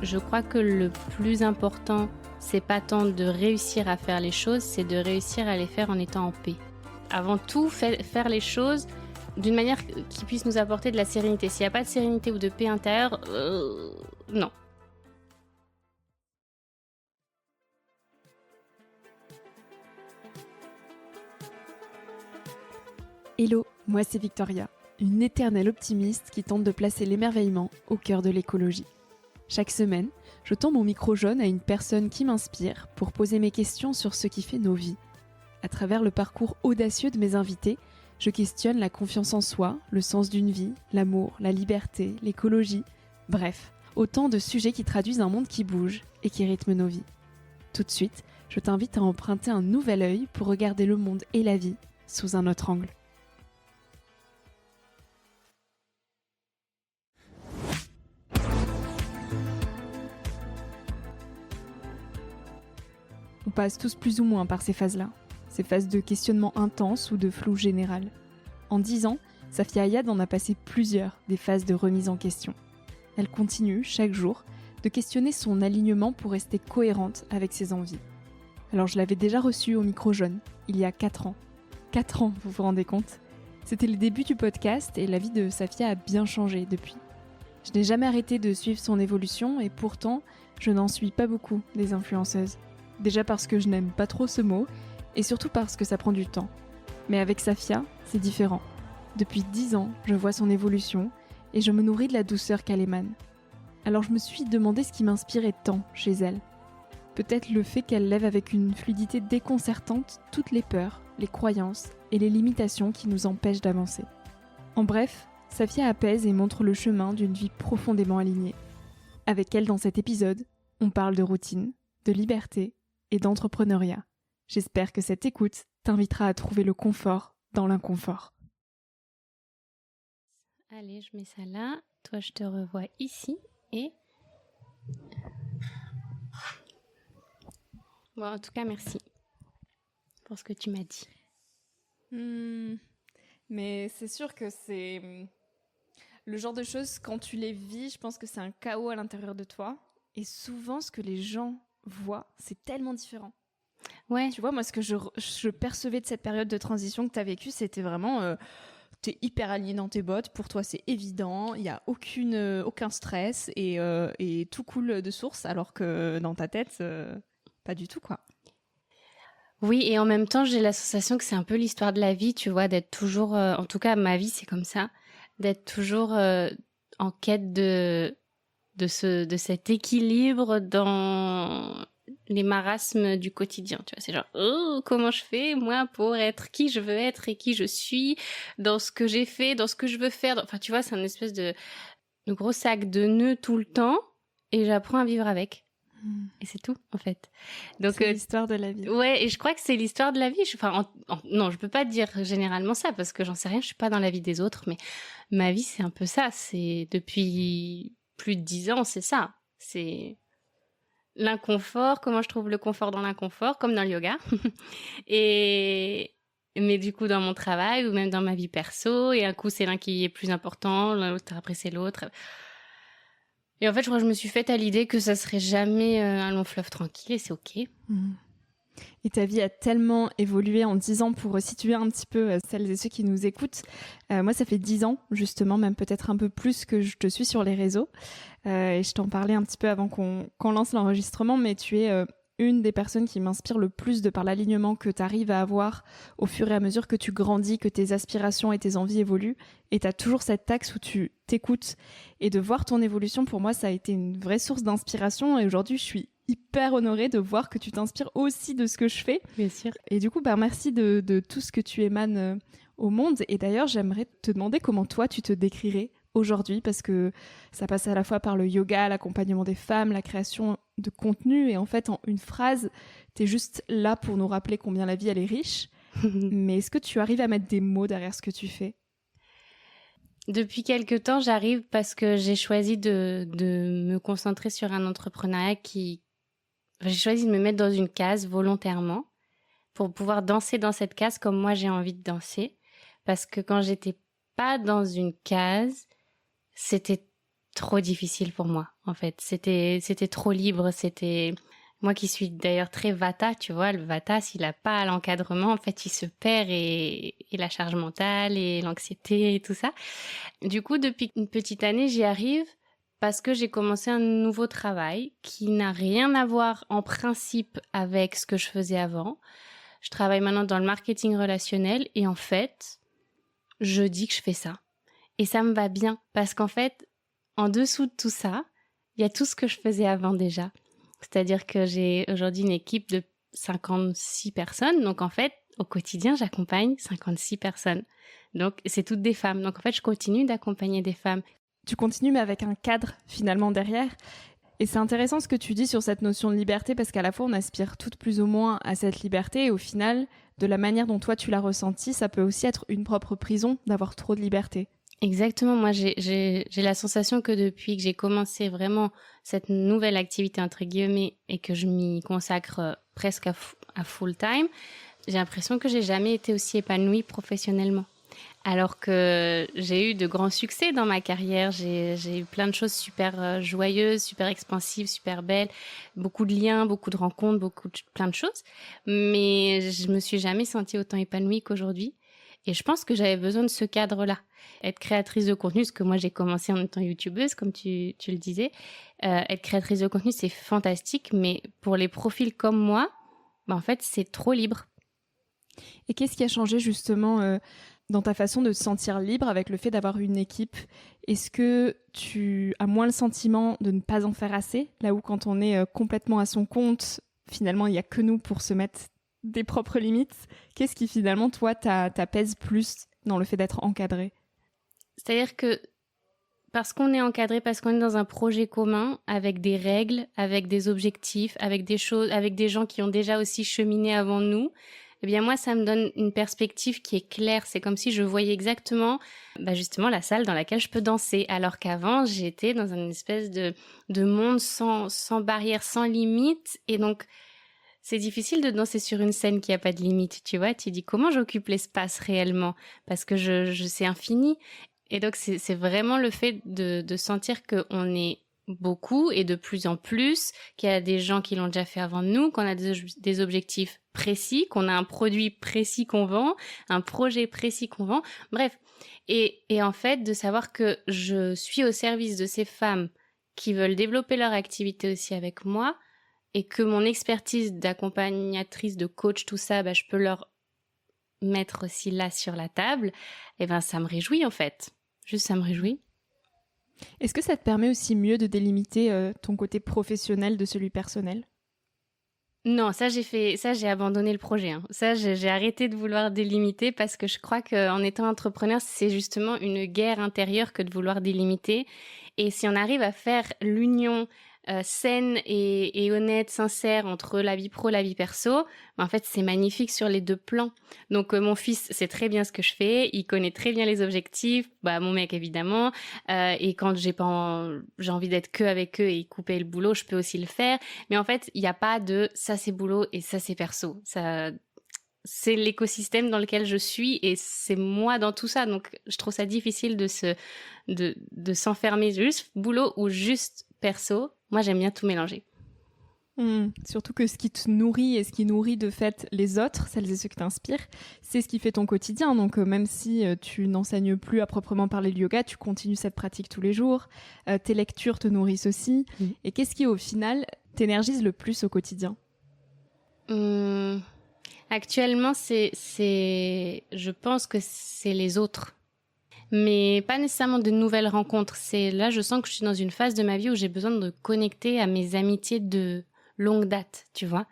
je crois que le plus important, c'est pas tant de réussir à faire les choses, c'est de réussir à les faire en étant en paix. Avant tout, faire les choses d'une manière qui puisse nous apporter de la sérénité. S'il n'y a pas de sérénité ou de paix intérieure, non. Hello, moi c'est Victoria, une éternelle optimiste qui tente de placer l'émerveillement au cœur de l'écologie. Chaque semaine, je tends mon micro jaune à une personne qui m'inspire pour poser mes questions sur ce qui fait nos vies. À travers le parcours audacieux de mes invités, je questionne la confiance en soi, le sens d'une vie, l'amour, la liberté, l'écologie, bref, autant de sujets qui traduisent un monde qui bouge et qui rythme nos vies. Tout de suite, je t'invite à emprunter un nouvel œil pour regarder le monde et la vie sous un autre angle. On passe tous plus ou moins par ces phases-là, ces phases de questionnement intense ou de flou général. En 10 ans, Safia Ayad en a passé plusieurs des phases de remise en question. Elle continue, chaque jour, de questionner son alignement pour rester cohérente avec ses envies. Alors je l'avais déjà reçue au micro jaune, il y a 4 ans. 4 ans, vous vous rendez compte ? C'était le début du podcast et la vie de Safia a bien changé depuis. Je n'ai jamais arrêté de suivre son évolution et pourtant, je n'en suis pas beaucoup des influenceuses. Déjà parce que je n'aime pas trop ce mot, et surtout parce que ça prend du temps. Mais avec Safia, c'est différent. Depuis 10 ans, je vois son évolution, et je me nourris de la douceur qu'elle émane. Alors je me suis demandé ce qui m'inspirait tant chez elle. Peut-être le fait qu'elle lève avec une fluidité déconcertante toutes les peurs, les croyances et les limitations qui nous empêchent d'avancer. En bref, Safia apaise et montre le chemin d'une vie profondément alignée. Avec elle dans cet épisode, on parle de routine, de liberté, et d'entrepreneuriat. J'espère que cette écoute t'invitera à trouver le confort dans l'inconfort. Allez, je mets ça là. Toi, je te revois ici. Et... Bon, en tout cas, merci pour ce que tu m'as dit. Mais c'est sûr que c'est le genre de choses, quand tu les vis, je pense que c'est un chaos à l'intérieur de toi. Et souvent, ce que les gens voient, c'est tellement différent. Ouais. Tu vois, moi, ce que je percevais de cette période de transition que tu as vécue, c'était vraiment... t'es hyper aligné dans tes bottes, pour toi, c'est évident, il n'y a aucun stress et tout coule de source, alors que dans ta tête, pas du tout, quoi. Oui, et en même temps, j'ai la sensation que c'est un peu l'histoire de la vie, tu vois, d'être toujours... en tout cas, ma vie, c'est comme ça, d'être toujours en quête de cet équilibre dans les marasmes du quotidien, tu vois, c'est genre comment je fais moi pour être qui je veux être et qui je suis dans ce que j'ai fait, dans ce que je veux faire, enfin tu vois, c'est un espèce de gros sac de nœuds tout le temps et j'apprends à vivre avec. Et c'est tout en fait. Donc c'est l'histoire de la vie. Ouais, et je crois que c'est l'histoire de la vie. Non, je peux pas dire généralement ça parce que j'en sais rien, je suis pas dans la vie des autres, mais ma vie c'est un peu ça, c'est depuis plus de 10 ans, c'est ça. C'est l'inconfort, comment je trouve le confort dans l'inconfort, comme dans le yoga. Mais du coup, dans mon travail ou même dans ma vie perso, et un coup, c'est l'un qui est plus important, l'autre, après, c'est l'autre. Et en fait, je crois que je me suis faite à l'idée que ça serait jamais un long fleuve tranquille, et c'est OK. Et ta vie a tellement évolué en 10 ans, pour resituer un petit peu celles et ceux qui nous écoutent. Moi, ça fait 10 ans, justement, même peut-être un peu plus que je te suis sur les réseaux. Et je t'en parlais un petit peu avant qu'on lance l'enregistrement, mais tu es une des personnes qui m'inspire le plus de par l'alignement que tu arrives à avoir au fur et à mesure que tu grandis, que tes aspirations et tes envies évoluent. Et tu as toujours cet axe où tu t'écoutes. Et de voir ton évolution, pour moi, ça a été une vraie source d'inspiration. Et aujourd'hui, je suis hyper honorée de voir que tu t'inspires aussi de ce que je fais. Bien sûr. Et du coup, merci de tout ce que tu émanes au monde. Et d'ailleurs, j'aimerais te demander comment toi, tu te décrirais aujourd'hui, parce que ça passe à la fois par le yoga, l'accompagnement des femmes, la création de contenu. Et en fait, en une phrase, t'es juste là pour nous rappeler combien la vie, elle est riche. Mais est-ce que tu arrives à mettre des mots derrière ce que tu fais ? Depuis quelque temps, j'arrive parce que j'ai choisi de me concentrer sur un entrepreneuriat j'ai choisi de me mettre dans une case volontairement pour pouvoir danser dans cette case comme moi j'ai envie de danser. Parce que quand j'étais pas dans une case, c'était trop difficile pour moi, en fait. C'était trop libre, c'était... Moi qui suis d'ailleurs très Vata, tu vois, le Vata, s'il n'a pas l'encadrement, en fait, il se perd et la charge mentale et l'anxiété et tout ça. Du coup, depuis une petite année, j'y arrive parce que j'ai commencé un nouveau travail qui n'a rien à voir en principe avec ce que je faisais avant. Je travaille maintenant dans le marketing relationnel et en fait, je dis que je fais ça. Et ça me va bien parce qu'en fait, en dessous de tout ça, il y a tout ce que je faisais avant déjà. C'est-à-dire que j'ai aujourd'hui une équipe de 56 personnes. Donc en fait, au quotidien, j'accompagne 56 personnes. Donc c'est toutes des femmes. Donc en fait, je continue d'accompagner des femmes. Tu continues mais avec un cadre finalement derrière. Et c'est intéressant ce que tu dis sur cette notion de liberté parce qu'à la fois on aspire toutes plus ou moins à cette liberté et au final, de la manière dont toi tu l'as ressenti, ça peut aussi être une propre prison d'avoir trop de liberté. Exactement, moi j'ai la sensation que depuis que j'ai commencé vraiment cette nouvelle activité entre guillemets et que je m'y consacre presque à full time, j'ai l'impression que j'ai jamais été aussi épanouie professionnellement. Alors que j'ai eu de grands succès dans ma carrière, j'ai eu plein de choses super joyeuses, super expansives, super belles, beaucoup de liens, beaucoup de rencontres, plein de choses, mais je me suis jamais sentie autant épanouie qu'aujourd'hui. Et je pense que j'avais besoin de ce cadre-là. Être créatrice de contenu, parce que moi j'ai commencé en étant youtubeuse, comme tu le disais. Être créatrice de contenu, c'est fantastique, mais pour les profils comme moi, en fait, c'est trop libre. Et qu'est-ce qui a changé justement dans ta façon de te sentir libre avec le fait d'avoir une équipe? Est-ce que tu as moins le sentiment de ne pas en faire assez? Là où quand on est complètement à son compte, finalement, il n'y a que nous pour se mettre des propres limites. Qu'est-ce qui finalement, toi, t'apaise plus dans le fait d'être encadré? C'est-à-dire que parce qu'on est encadré, parce qu'on est dans un projet commun, avec des règles, avec des objectifs, avec des choses, avec des gens qui ont déjà aussi cheminé avant nous, eh bien moi, ça me donne une perspective qui est claire. C'est comme si je voyais exactement, justement, la salle dans laquelle je peux danser. Alors qu'avant, j'étais dans une espèce de monde sans barrière, sans limite. Et donc, c'est difficile de danser sur une scène qui a pas de limite, tu vois. Tu dis comment j'occupe l'espace réellement, parce que je c'est infini. Et donc c'est vraiment le fait de sentir qu'on est beaucoup et de plus en plus, qu'il y a des gens qui l'ont déjà fait avant nous, qu'on a des objectifs précis, qu'on a un produit précis qu'on vend, un projet précis qu'on vend. Bref. Et en fait, de savoir que je suis au service de ces femmes qui veulent développer leur activité aussi avec moi, et que mon expertise d'accompagnatrice, de coach, tout ça, je peux leur mettre aussi là sur la table, et ça me réjouit en fait. Juste, ça me réjouit. Est-ce que ça te permet aussi mieux de délimiter ton côté professionnel de celui personnel? Non, j'ai abandonné le projet. Hein. Ça, j'ai arrêté de vouloir délimiter parce que je crois qu'en étant entrepreneur, c'est justement une guerre intérieure que de vouloir délimiter. Et si on arrive à faire l'union saine et honnête, sincère entre la vie pro, la vie perso, en fait, c'est magnifique sur les deux plans. Donc, mon fils sait très bien ce que je fais, il connaît très bien les objectifs, mon mec évidemment, et quand j'ai envie d'être que avec eux et couper le boulot, je peux aussi le faire. Mais en fait, il n'y a pas de ça c'est boulot et ça c'est perso. Ça, c'est l'écosystème dans lequel je suis et c'est moi dans tout ça. Donc, je trouve ça difficile de s'enfermer juste boulot ou juste perso. Moi, j'aime bien tout mélanger. Surtout que ce qui te nourrit et ce qui nourrit de fait les autres, celles et ceux qui t'inspirent, c'est ce qui fait ton quotidien. Donc même si tu n'enseignes plus à proprement parler le yoga, tu continues cette pratique tous les jours. Tes lectures te nourrissent aussi. Et qu'est-ce qui au final t'énergise le plus au quotidien? Actuellement, je pense que c'est les autres. Mais pas nécessairement de nouvelles rencontres. Là, je sens que je suis dans une phase de ma vie où j'ai besoin de connecter à mes amitiés de longue date, tu vois.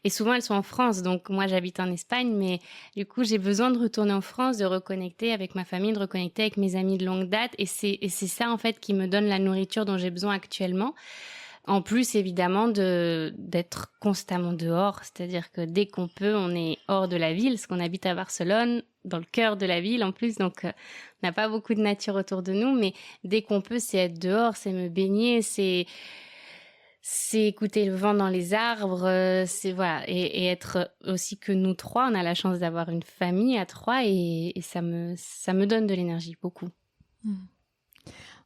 Et souvent, elles sont en France. Donc, moi, j'habite en Espagne, mais du coup, j'ai besoin de retourner en France, de reconnecter avec ma famille, de reconnecter avec mes amis de longue date. Et c'est ça, en fait, qui me donne la nourriture dont j'ai besoin actuellement. En plus, évidemment, d'être constamment dehors. C'est-à-dire que dès qu'on peut, on est hors de la ville, parce qu'on habite à Barcelone, dans le cœur de la ville en plus. Donc, on n'a pas beaucoup de nature autour de nous. Mais dès qu'on peut, c'est être dehors, c'est me baigner, c'est écouter le vent dans les arbres, voilà, et être aussi que nous trois. On a la chance d'avoir une famille à trois et ça me donne de l'énergie, beaucoup.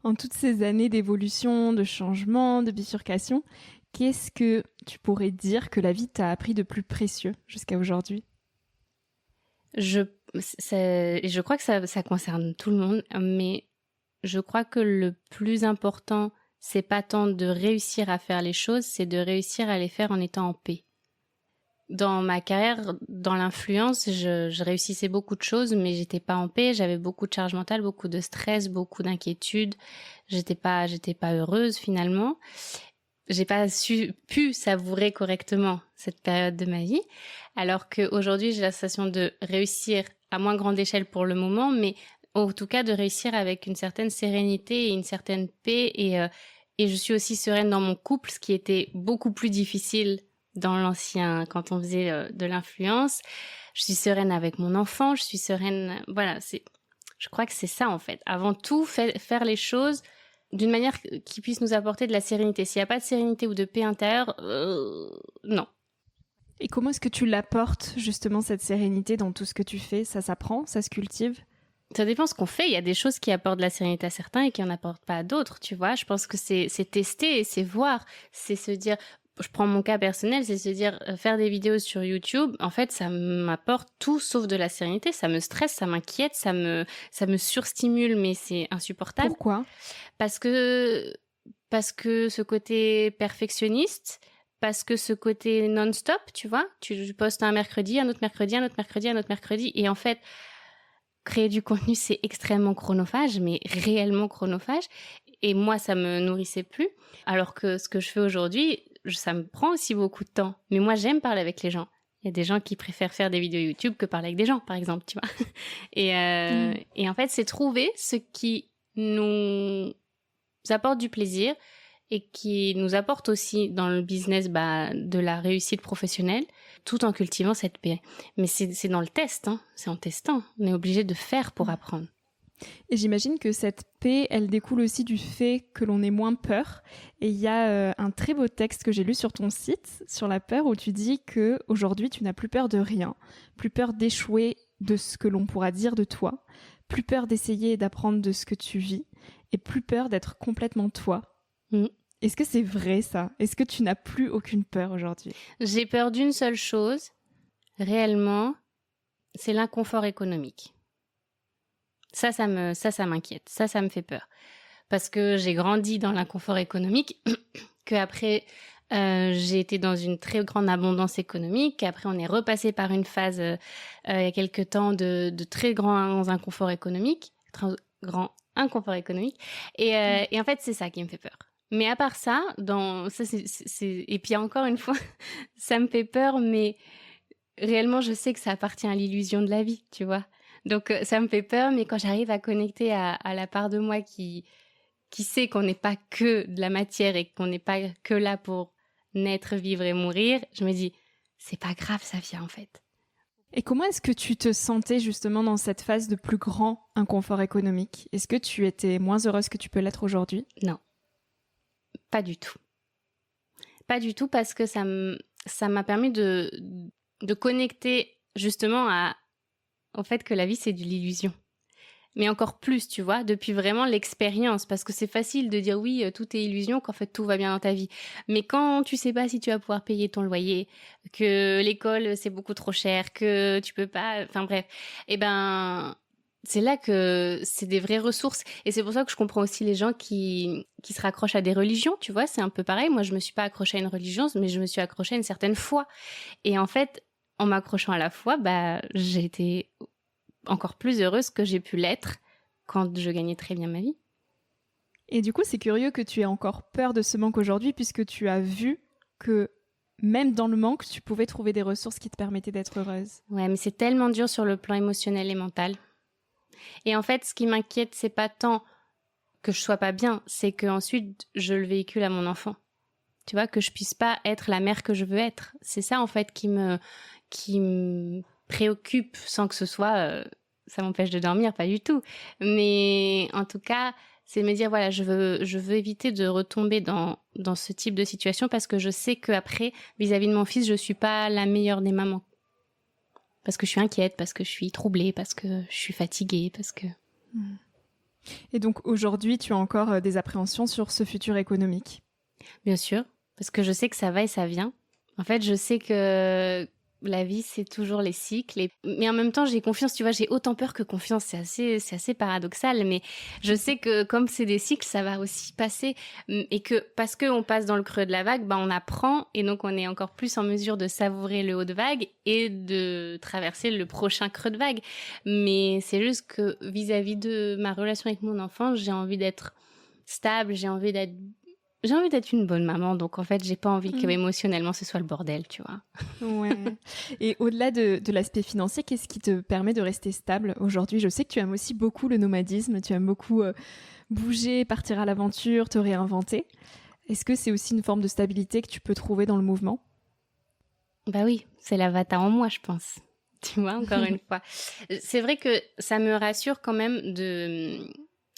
En toutes ces années d'évolution, de changement, de bifurcation, qu'est-ce que tu pourrais dire que la vie t'a appris de plus précieux jusqu'à aujourd'hui? Je crois que ça concerne tout le monde, mais je crois que le plus important, c'est pas tant de réussir à faire les choses, c'est de réussir à les faire en étant en paix. Dans ma carrière, dans l'influence, je réussissais beaucoup de choses, mais j'étais pas en paix, j'avais beaucoup de charge mentale, beaucoup de stress, beaucoup d'inquiétude. J'étais pas heureuse finalement. J'ai pas pu savourer correctement cette période de ma vie, alors qu'aujourd'hui j'ai la sensation de réussir à moins grande échelle pour le moment, mais en tout cas de réussir avec une certaine sérénité et une certaine paix, et je suis aussi sereine dans mon couple, ce qui était beaucoup plus difficile dans l'ancien, quand on faisait de l'influence. Je suis sereine avec mon enfant, je suis sereine, voilà, je crois que c'est ça en fait. Avant tout, faire les choses d'une manière qui puisse nous apporter de la sérénité. S'il n'y a pas de sérénité ou de paix intérieure, non. Et comment est-ce que tu l'apportes, justement, cette sérénité dans tout ce que tu fais? Ça s'apprend, ça se cultive? Ça dépend ce qu'on fait. Il y a des choses qui apportent de la sérénité à certains et qui n'en apportent pas à d'autres, tu vois. Je pense que c'est tester et c'est voir. C'est se dire... Je prends mon cas personnel, c'est se dire, faire des vidéos sur YouTube, en fait, ça m'apporte tout sauf de la sérénité. Ça me stresse, ça m'inquiète, ça me surstimule, mais c'est insupportable. Pourquoi? Parce que ce côté perfectionniste, parce que ce côté non-stop, tu vois, tu postes un mercredi, un autre mercredi, un autre mercredi, un autre mercredi, et en fait, créer du contenu, c'est extrêmement chronophage, mais réellement chronophage, et moi, ça me nourrissait plus, alors que ce que je fais aujourd'hui, ça me prend aussi beaucoup de temps, mais moi, j'aime parler avec les gens. Il y a des gens qui préfèrent faire des vidéos YouTube que parler avec des gens, par exemple, tu vois. Et en fait, c'est trouver ce qui nous apporte du plaisir et qui nous apporte aussi dans le business de la réussite professionnelle, tout en cultivant cette paix. Mais c'est dans le test, hein. C'est en testant. On est obligé de faire pour apprendre. Et j'imagine que cette paix, elle découle aussi du fait que l'on ait moins peur. Et il y a un très beau texte que j'ai lu sur ton site, sur la peur, où tu dis que aujourd'hui tu n'as plus peur de rien, plus peur d'échouer de ce que l'on pourra dire de toi, plus peur d'essayer et d'apprendre de ce que tu vis, et plus peur d'être complètement toi. Est-ce que c'est vrai ça? Est-ce que tu n'as plus aucune peur aujourd'hui? J'ai peur d'une seule chose, réellement, c'est l'inconfort économique. Ça m'inquiète, ça me fait peur. Parce que j'ai grandi dans l'inconfort économique, qu'après j'ai été dans une très grande abondance économique, après on est repassé par une phase il y a quelque temps de très grand inconfort économique, et en fait c'est ça qui me fait peur. Mais à part ça, et puis encore une fois, ça me fait peur, mais réellement je sais que ça appartient à l'illusion de la vie, tu vois. Donc ça me fait peur, mais quand j'arrive à connecter à la part de moi qui sait qu'on n'est pas que de la matière et qu'on n'est pas que là pour naître, vivre et mourir, je me dis, c'est pas grave, ça vient en fait. Et comment est-ce que tu te sentais justement dans cette phase de plus grand inconfort économique? Est-ce que tu étais moins heureuse que tu peux l'être aujourd'hui? Non, pas du tout. Pas du tout, parce que ça m'a permis de connecter justement au fait que la vie c'est de l'illusion. Mais encore plus, tu vois, depuis vraiment l'expérience, parce que c'est facile de dire oui, tout est illusion, qu'en fait tout va bien dans ta vie. Mais quand tu sais pas si tu vas pouvoir payer ton loyer, que l'école c'est beaucoup trop cher, que tu peux pas, enfin bref, c'est là que c'est des vraies ressources. Et c'est pour ça que je comprends aussi les gens qui se raccrochent à des religions, tu vois, c'est un peu pareil. Moi, je me suis pas accrochée à une religion, mais je me suis accrochée à une certaine foi. Et en fait, en m'accrochant à la foi, j'ai été encore plus heureuse que j'ai pu l'être quand je gagnais très bien ma vie. Et du coup, c'est curieux que tu aies encore peur de ce manque aujourd'hui, puisque tu as vu que même dans le manque, tu pouvais trouver des ressources qui te permettaient d'être heureuse. Ouais, mais c'est tellement dur sur le plan émotionnel et mental. Et en fait, ce qui m'inquiète, c'est pas tant que je sois pas bien, c'est que ensuite je le véhicule à mon enfant. Tu vois, que je puisse pas être la mère que je veux être. C'est ça en fait qui me préoccupe, sans que ce soit ça m'empêche de dormir, pas du tout. Mais en tout cas, c'est de me dire voilà, je veux éviter de retomber dans ce type de situation, parce que je sais qu'après, vis-à-vis de mon fils, je suis pas la meilleure des mamans. Parce que je suis inquiète, parce que je suis troublée, parce que je suis fatiguée, parce que... Et donc aujourd'hui, tu as encore des appréhensions sur ce futur économique? Bien sûr, parce que je sais que ça va et ça vient. En fait, je sais que la vie, c'est toujours les cycles. Mais en même temps, j'ai confiance, tu vois, j'ai autant peur que confiance. C'est assez paradoxal, mais je sais que comme c'est des cycles, ça va aussi passer. Et que parce qu'on passe dans le creux de la vague, bah, on apprend et donc on est encore plus en mesure de savourer le haut de vague et de traverser le prochain creux de vague. Mais c'est juste que vis-à-vis de ma relation avec mon enfant, j'ai envie d'être stable, j'ai envie d'être une bonne maman, donc en fait, j'ai pas envie que émotionnellement ce soit le bordel, tu vois. Ouais. Et au-delà de l'aspect financier, qu'est-ce qui te permet de rester stable aujourd'hui? Je sais que tu aimes aussi beaucoup le nomadisme, tu aimes beaucoup bouger, partir à l'aventure, te réinventer. Est-ce que c'est aussi une forme de stabilité que tu peux trouver dans le mouvement? Bah oui, c'est l'avatar en moi, je pense. Tu vois, encore une fois. C'est vrai que ça me rassure quand même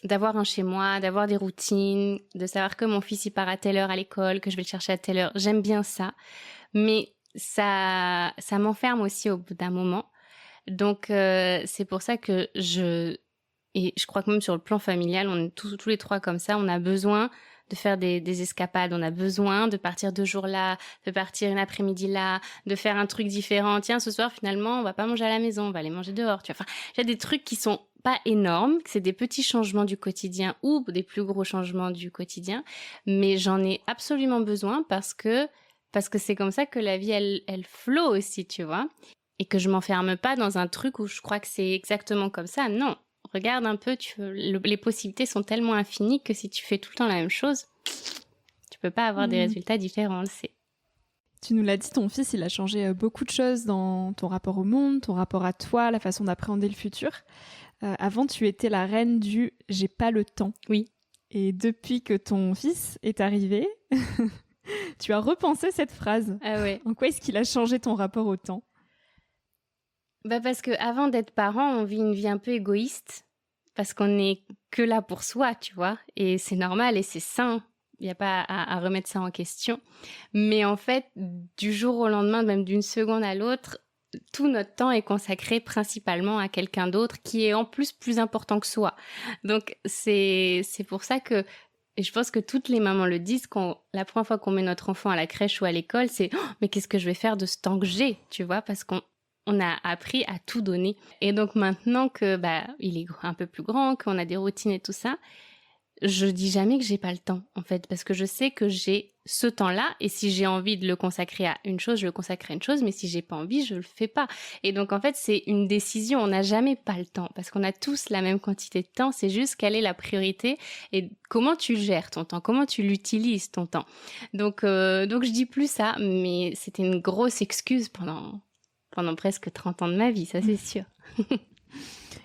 d'avoir un chez moi, d'avoir des routines, de savoir que mon fils il part à telle heure à l'école, que je vais le chercher à telle heure. J'aime bien ça, mais ça m'enferme aussi au bout d'un moment. Donc c'est pour ça que et je crois que même sur le plan familial, on est tous les trois comme ça. On a besoin de faire des escapades. On a besoin de partir 2 jours là, de partir une après-midi là, de faire un truc différent. Tiens, ce soir, finalement, on va pas manger à la maison, on va aller manger dehors. Tu vois. Enfin, il y a des trucs qui sont pas énormes, c'est des petits changements du quotidien ou des plus gros changements du quotidien. Mais j'en ai absolument besoin parce que c'est comme ça que la vie, elle flot aussi, tu vois. Et que je m'enferme pas dans un truc où je crois que c'est exactement comme ça. Non. Regarde un peu, les possibilités sont tellement infinies que si tu fais tout le temps la même chose, tu peux pas avoir des résultats différents, on le sait. Tu nous l'as dit, ton fils, il a changé beaucoup de choses dans ton rapport au monde, ton rapport à toi, la façon d'appréhender le futur. Avant, tu étais la reine du « j'ai pas le temps ». Oui. Et depuis que ton fils est arrivé, tu as repensé cette phrase. Ah ouais. En quoi est-ce qu'il a changé ton rapport au temps? Bah parce que avant d'être parent, on vit une vie un peu égoïste parce qu'on n'est que là pour soi, tu vois. Et c'est normal et c'est sain. Il n'y a pas à remettre ça en question. Mais en fait, du jour au lendemain, même d'une seconde à l'autre, tout notre temps est consacré principalement à quelqu'un d'autre qui est en plus important que soi. Donc c'est pour ça que, et je pense que toutes les mamans le disent, la première fois qu'on met notre enfant à la crèche ou à l'école, c'est oh, mais qu'est-ce que je vais faire de ce temps que j'ai, tu vois, parce qu'on a appris à tout donner. Et donc maintenant que il est un peu plus grand, qu'on a des routines et tout ça, je dis jamais que j'ai pas le temps, en fait, parce que je sais que j'ai ce temps-là, et si j'ai envie de le consacrer à une chose, je le consacre à une chose, mais si j'ai pas envie, je le fais pas. Et donc, en fait, c'est une décision. On n'a jamais pas le temps, parce qu'on a tous la même quantité de temps. C'est juste quelle est la priorité et comment tu gères ton temps, comment tu l'utilises ton temps. Donc, je dis plus ça, mais c'était une grosse excuse pendant presque 30 ans de ma vie, ça c'est sûr.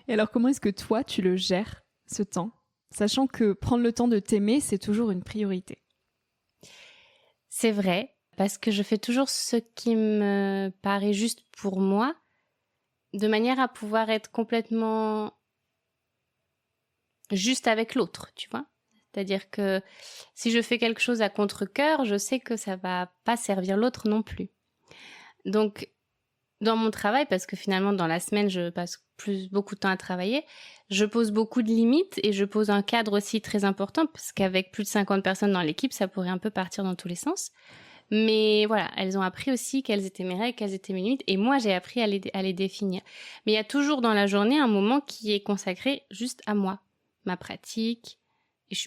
Et alors, comment est-ce que toi, tu le gères, ce temps, sachant que prendre le temps de t'aimer, c'est toujours une priorité? C'est vrai, parce que je fais toujours ce qui me paraît juste pour moi, de manière à pouvoir être complètement juste avec l'autre, tu vois. C'est-à-dire que si je fais quelque chose à contre-cœur, je sais que ça va pas servir l'autre non plus. Donc, dans mon travail, parce que finalement, dans la semaine, je passe beaucoup de temps à travailler, je pose beaucoup de limites et je pose un cadre aussi très important, parce qu'avec plus de 50 personnes dans l'équipe, ça pourrait un peu partir dans tous les sens. Mais voilà, elles ont appris aussi quelles étaient mes règles, quelles étaient mes limites, et moi, j'ai appris à les définir. Mais il y a toujours dans la journée un moment qui est consacré juste à moi, ma pratique. Et je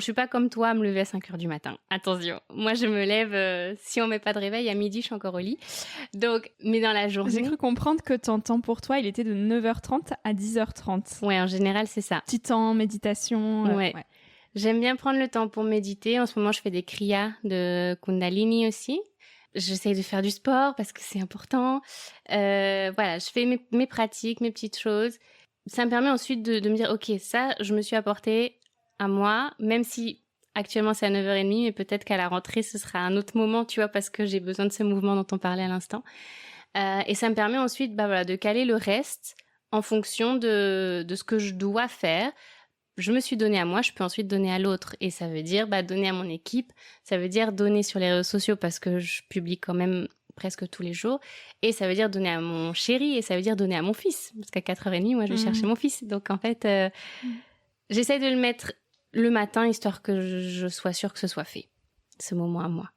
suis pas comme toi à me lever à 5 heures du matin. Attention, moi je me lève, si on met pas de réveil, à midi je suis encore au lit. Donc, mais dans la journée... J'ai cru comprendre que ton temps pour toi, il était de 9h30 à 10h30. Ouais, en général c'est ça. Petit temps, méditation. Ouais. J'aime bien prendre le temps pour méditer. En ce moment je fais des kriyas de Kundalini aussi. J'essaye de faire du sport parce que c'est important. Voilà, je fais mes pratiques, mes petites choses. Ça me permet ensuite de me dire, ok, ça je me suis apporté à moi, même si actuellement c'est à 9h30, mais peut-être qu'à la rentrée ce sera un autre moment, tu vois, parce que j'ai besoin de ce mouvement dont on parlait à l'instant. Et ça me permet ensuite de caler le reste en fonction de ce que je dois faire. Je me suis donné à moi, je peux ensuite donner à l'autre. Et ça veut dire donner à mon équipe, ça veut dire donner sur les réseaux sociaux parce que je publie quand même presque tous les jours. Et ça veut dire donner à mon chéri et ça veut dire donner à mon fils. Parce qu'à 4h30, moi je vais chercher mon fils. Donc en fait... j'essaye de le mettre le matin, histoire que je sois sûre que ce soit fait, ce moment à moi.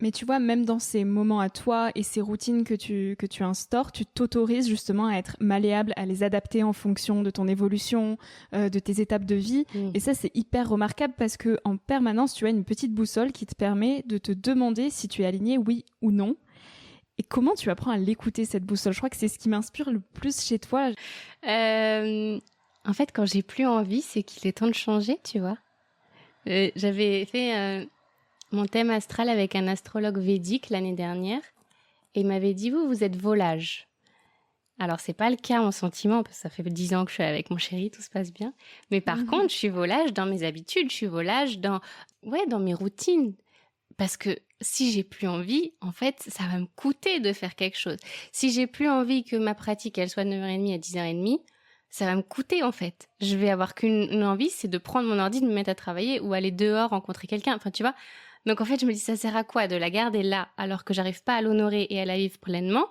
Mais tu vois, même dans ces moments à toi et ces routines que tu instaures, tu t'autorises justement à être malléable, à les adapter en fonction de ton évolution, de tes étapes de vie. Et ça, c'est hyper remarquable parce que en permanence, tu as une petite boussole qui te permet de te demander si tu es aligné, oui ou non. Et comment tu apprends à l'écouter, cette boussole ? Je crois que c'est ce qui m'inspire le plus chez toi. En fait, quand j'ai plus envie, c'est qu'il est temps de changer, tu vois. J'avais fait mon thème astral avec un astrologue védique l'année dernière et il m'avait dit, vous êtes volage. Alors, c'est pas le cas en sentiment, parce que ça fait 10 ans que je suis avec mon chéri, tout se passe bien. Mais par contre, je suis volage dans mes habitudes, je suis volage dans mes routines. Parce que si j'ai plus envie, en fait, ça va me coûter de faire quelque chose. Si j'ai plus envie que ma pratique, elle soit de 9h30 à 10h30, ça va me coûter, en fait. Je vais avoir qu'une envie, c'est de prendre mon ordi, de me mettre à travailler ou aller dehors rencontrer quelqu'un. Enfin, tu vois. Donc, en fait, je me dis, ça sert à quoi de la garder là, alors que j'arrive pas à l'honorer et à la vivre pleinement ?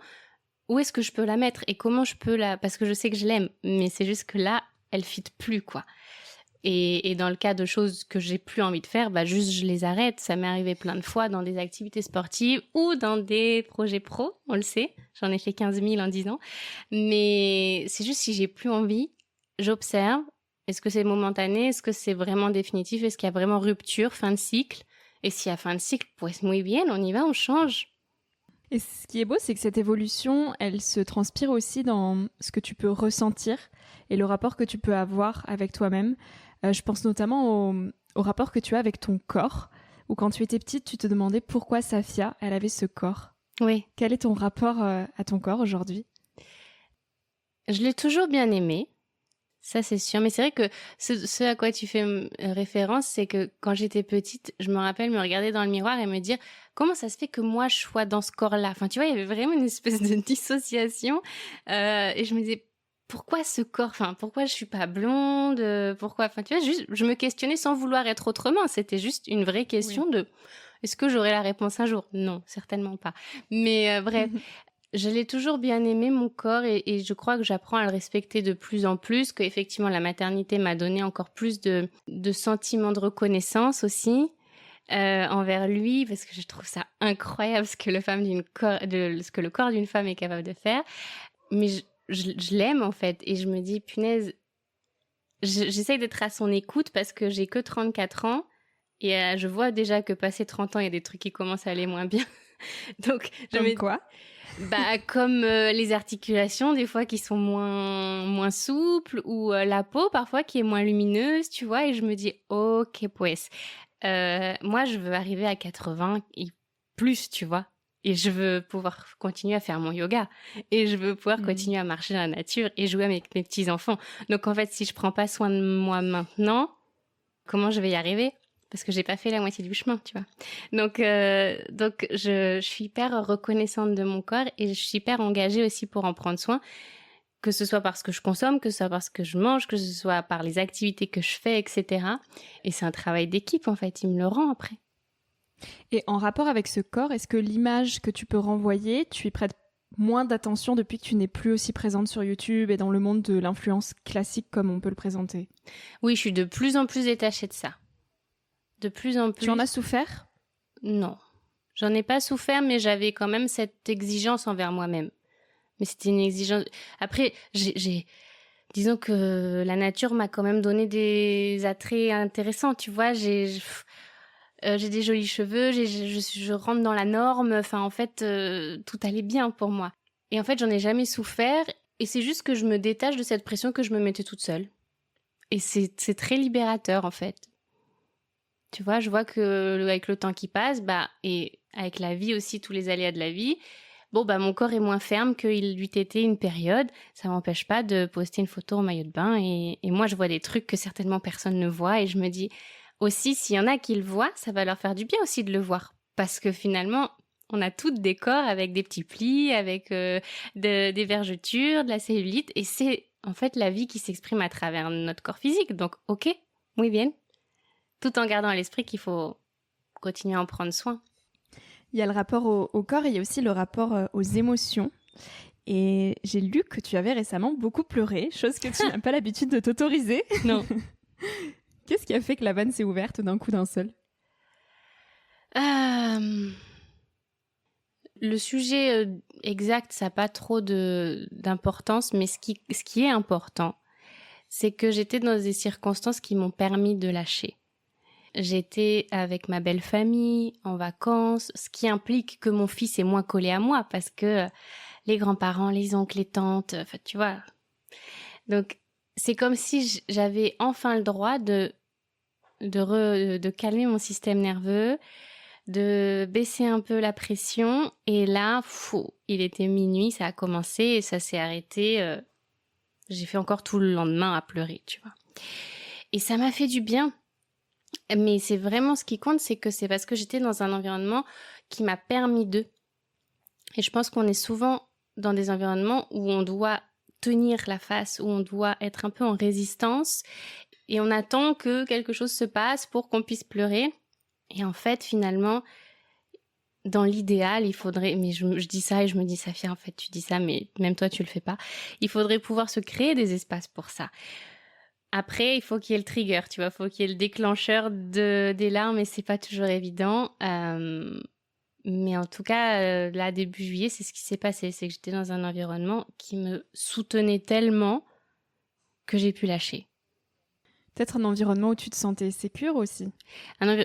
Où est-ce que je peux la mettre et comment je peux parce que je sais que je l'aime, mais c'est juste que là, elle fit plus, quoi. Et dans le cas de choses que j'ai plus envie de faire, juste je les arrête. Ça m'est arrivé plein de fois dans des activités sportives ou dans des projets pro, on le sait. J'en ai fait 15 000 en 10 ans. Mais c'est juste si j'ai plus envie, j'observe. Est-ce que c'est momentané ? Est-ce que c'est vraiment définitif ? Est-ce qu'il y a vraiment rupture, fin de cycle ? Et s'il y a fin de cycle, pues muy bien, on y va, on change. Et ce qui est beau, c'est que cette évolution, elle se transpire aussi dans ce que tu peux ressentir et le rapport que tu peux avoir avec toi-même. Je pense notamment au rapport que tu as avec ton corps, où quand tu étais petite, tu te demandais pourquoi Safia, elle avait ce corps. Oui. Quel est ton rapport à ton corps aujourd'hui ? Je l'ai toujours bien aimé. Ça, c'est sûr. Mais c'est vrai que ce à quoi tu fais référence, c'est que quand j'étais petite, je me rappelle me regarder dans le miroir et me dire comment ça se fait que moi, je sois dans ce corps-là. Enfin, tu vois, il y avait vraiment une espèce de dissociation. Et je me disais, pourquoi ce corps ? Enfin, pourquoi je suis pas blonde ? Pourquoi ? Enfin, tu vois, juste, je me questionnais sans vouloir être autrement. C'était juste une vraie question de est-ce que j'aurai la réponse un jour ? Non, certainement pas. Mais bref. Je l'ai toujours bien aimé, mon corps, et je crois que j'apprends à le respecter de plus en plus, qu'effectivement la maternité m'a donné encore plus de sentiments de reconnaissance aussi envers lui, parce que je trouve ça incroyable ce que le corps d'une femme est capable de faire. Mais je l'aime en fait, et je me dis, punaise, j'essaye d'être à son écoute parce que j'ai que 34 ans, et je vois déjà que passé 30 ans, il y a des trucs qui commencent à aller moins bien. Donc, quoi ? Comme les articulations des fois qui sont moins souples ou la peau parfois qui est moins lumineuse, tu vois, et je me dis ok pues moi je veux arriver à 80 et plus, tu vois, et je veux pouvoir continuer à faire mon yoga et je veux pouvoir continuer à marcher dans la nature et jouer avec mes petits enfants. Donc en fait, si je prends pas soin de moi maintenant, comment je vais y arriver ? Parce que j'ai pas fait la moitié du chemin, tu vois. Donc je suis hyper reconnaissante de mon corps et je suis hyper engagée aussi pour en prendre soin, que ce soit parce que je consomme, que ce soit parce que je mange, que ce soit par les activités que je fais, etc. Et c'est un travail d'équipe, en fait. Il me le rend après. Et en rapport avec ce corps, est-ce que l'image que tu peux renvoyer, tu y prêtes moins d'attention depuis que tu n'es plus aussi présente sur YouTube et dans le monde de l'influence classique comme on peut le présenter ? Oui, je suis de plus en plus détachée de ça. De plus en plus. Tu en as souffert ? Non. J'en ai pas souffert, mais j'avais quand même cette exigence envers moi-même. Mais c'était une exigence... Après, disons que la nature m'a quand même donné des attraits intéressants, tu vois. J'ai des jolis cheveux, je rentre dans la norme. Enfin, en fait, tout allait bien pour moi. Et en fait, j'en ai jamais souffert. Et c'est juste que je me détache de cette pression que je me mettais toute seule. Et c'est très libérateur, en fait. Tu vois, je vois que avec le temps qui passe, et avec la vie aussi, tous les aléas de la vie, mon corps est moins ferme qu'il lui était une période. Ça m'empêche pas de poster une photo en maillot de bain. Et moi, je vois des trucs que certainement personne ne voit. Et je me dis aussi, s'il y en a qui le voient, ça va leur faire du bien aussi de le voir. Parce que finalement, on a toutes des corps avec des petits plis, avec des vergetures, de la cellulite. Et c'est en fait la vie qui s'exprime à travers notre corps physique. Donc, ok, muy bien. Tout en gardant à l'esprit qu'il faut continuer à en prendre soin. Il y a le rapport au corps et il y a aussi le rapport aux émotions. Et j'ai lu que tu avais récemment beaucoup pleuré, chose que tu n'as pas l'habitude de t'autoriser. Non. Qu'est-ce qui a fait que la vanne s'est ouverte d'un coup d'un seul? Le sujet exact, ça n'a pas trop d'importance, mais ce qui est important, c'est que j'étais dans des circonstances qui m'ont permis de lâcher. J'étais avec ma belle famille, en vacances, ce qui implique que mon fils est moins collé à moi, parce que les grands-parents, les oncles, les tantes, enfin, tu vois. Donc, c'est comme si j'avais enfin le droit de calmer mon système nerveux, de baisser un peu la pression. Et là, il était minuit, ça a commencé et ça s'est arrêté. J'ai fait encore tout le lendemain à pleurer, tu vois. Et ça m'a fait du bien. Mais c'est vraiment ce qui compte, c'est que c'est parce que j'étais dans un environnement qui m'a permis de. Et je pense qu'on est souvent dans des environnements où on doit tenir la face, où on doit être un peu en résistance et on attend que quelque chose se passe pour qu'on puisse pleurer. Et en fait, finalement, dans l'idéal, il faudrait, mais je dis ça et je me dis, Safia, en fait, tu dis ça, mais même toi, tu le fais pas. Il faudrait pouvoir se créer des espaces pour ça. Après, il faut qu'il y ait le trigger, tu vois, il faut qu'il y ait le déclencheur des larmes et c'est pas toujours évident. Mais en tout cas, là, début juillet, c'est ce qui s'est passé. C'est que j'étais dans un environnement qui me soutenait tellement que j'ai pu lâcher. Peut-être un environnement où tu te sentais sécure aussi.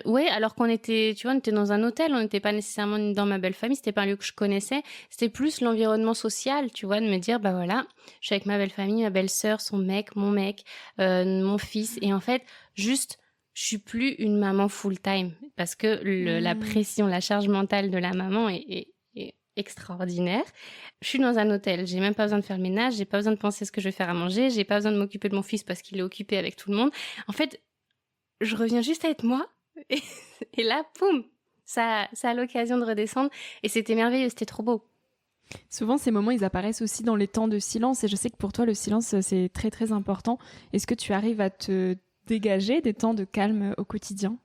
Oui, alors qu'on était, tu vois, on était dans un hôtel, on n'était pas nécessairement dans ma belle famille, c'était pas un lieu que je connaissais, c'était plus l'environnement social, tu vois, de me dire, bah voilà, je suis avec ma belle famille, ma belle sœur, son mec, mon fils, et en fait, juste, je suis plus une maman full-time, parce que la pression, la charge mentale de la maman est extraordinaire. Je suis dans un hôtel, j'ai même pas besoin de faire le ménage, j'ai pas besoin de penser à ce que je vais faire à manger, j'ai pas besoin de m'occuper de mon fils parce qu'il est occupé avec tout le monde. En fait, je reviens juste à être moi et là, poum, ça a l'occasion de redescendre et c'était merveilleux, c'était trop beau. Souvent, ces moments, ils apparaissent aussi dans les temps de silence et je sais que pour toi, le silence, c'est très très important. Est-ce que tu arrives à te dégager des temps de calme au quotidien?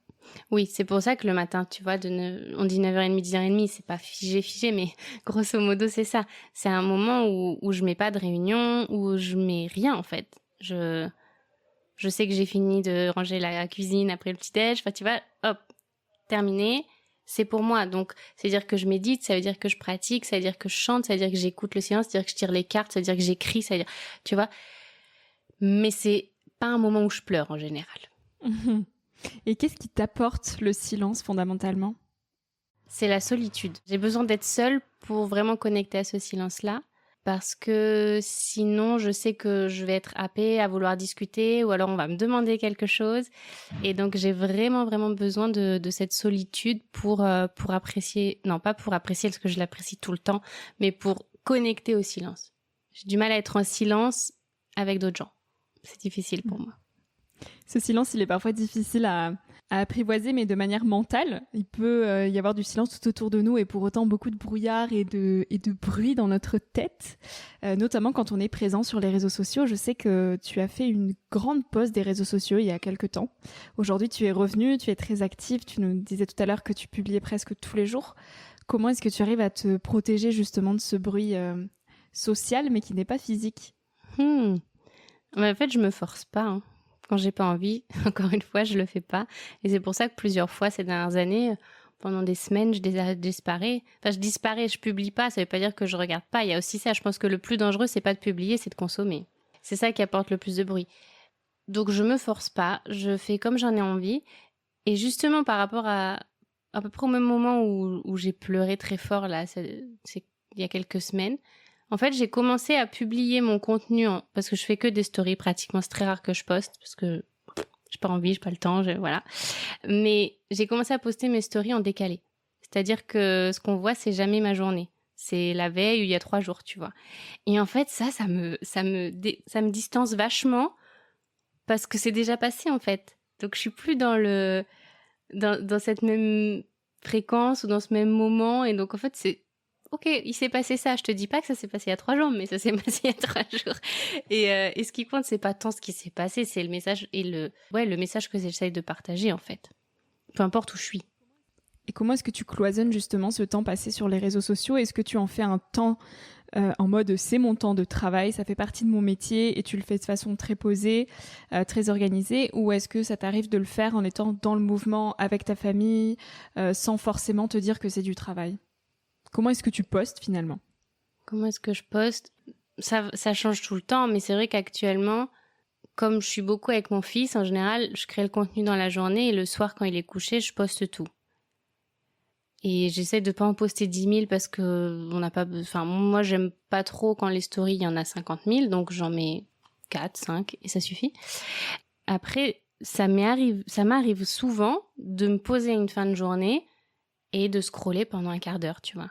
Oui, c'est pour ça que le matin, tu vois, on dit 9h30, 10h30, c'est pas figé, mais grosso modo, c'est ça. C'est un moment où je mets pas de réunion, où je mets rien, en fait. Je sais que j'ai fini de ranger la cuisine après le petit-déj. Enfin, tu vois, hop, terminé. C'est pour moi. Donc, ça veut dire que je médite, ça veut dire que je pratique, ça veut dire que je chante, ça veut dire que j'écoute le silence, ça veut dire que je tire les cartes, ça veut dire que j'écris, ça veut dire, tu vois. Mais c'est pas un moment où je pleure, en général. Et qu'est-ce qui t'apporte le silence fondamentalement? C'est la solitude. J'ai besoin d'être seule pour vraiment connecter à ce silence-là. Parce que sinon, je sais que je vais être happée à vouloir discuter ou alors on va me demander quelque chose. Et donc, j'ai vraiment, vraiment besoin de cette solitude pour apprécier, non pas pour apprécier parce que je l'apprécie tout le temps, mais pour connecter au silence. J'ai du mal à être en silence avec d'autres gens. C'est difficile pour moi. Ce silence, il est parfois difficile à apprivoiser, mais de manière mentale. Il peut y avoir du silence tout autour de nous et pour autant beaucoup de brouillard et de bruit dans notre tête, notamment quand on est présent sur les réseaux sociaux. Je sais que tu as fait une grande pause des réseaux sociaux il y a quelques temps. Aujourd'hui, tu es revenue, tu es très active. Tu nous disais tout à l'heure que tu publiais presque tous les jours. Comment est-ce que tu arrives à te protéger justement de ce bruit social, mais qui n'est pas physique? Mais en fait, je me force pas, hein. Quand j'ai pas envie, encore une fois, je le fais pas. Et c'est pour ça que plusieurs fois ces dernières années, pendant des semaines, je disparais. Enfin, je disparais, je publie pas, ça veut pas dire que je regarde pas. Il y a aussi ça, je pense que le plus dangereux, c'est pas de publier, c'est de consommer. C'est ça qui apporte le plus de bruit. Donc je me force pas, je fais comme j'en ai envie. Et justement, par rapport à peu près au même moment où j'ai pleuré très fort, là, c'est il y a quelques semaines, en fait, j'ai commencé à publier mon contenu parce que je fais que des stories pratiquement. C'est très rare que je poste parce que j'ai pas envie, j'ai pas le temps, voilà. Mais j'ai commencé à poster mes stories en décalé. C'est-à-dire que ce qu'on voit, c'est jamais ma journée. C'est la veille ou il y a 3 jours, tu vois. Et en fait, ça me distance vachement parce que c'est déjà passé, en fait. Donc, je suis plus dans cette même fréquence ou dans ce même moment. Et donc, en fait, c'est ok, il s'est passé ça. Je te dis pas que ça s'est passé il y a 3 jours, mais ça s'est passé il y a 3 jours. Et ce qui compte, c'est pas tant ce qui s'est passé, c'est le message et le message que j'essaye de partager, en fait. Peu importe où je suis. Et comment est-ce que tu cloisonnes justement ce temps passé sur les réseaux sociaux? Est-ce que tu en fais un temps en mode c'est mon temps de travail, ça fait partie de mon métier et tu le fais de façon très posée, très organisée, ou est-ce que ça t'arrive de le faire en étant dans le mouvement avec ta famille, sans forcément te dire que c'est du travail? Comment est-ce que tu postes finalement? Comment est-ce que je poste? Ça change tout le temps, mais c'est vrai qu'actuellement, comme je suis beaucoup avec mon fils, en général, je crée le contenu dans la journée et le soir, quand il est couché, je poste tout. Et j'essaie de pas en poster 10 000 parce que on n'a pas, enfin, moi, j'aime pas trop quand les stories, il y en a 50 000, donc j'en mets 4, 5 et ça suffit. Après, ça m'arrive souvent de me poser une fin de journée et de scroller pendant un quart d'heure, tu vois.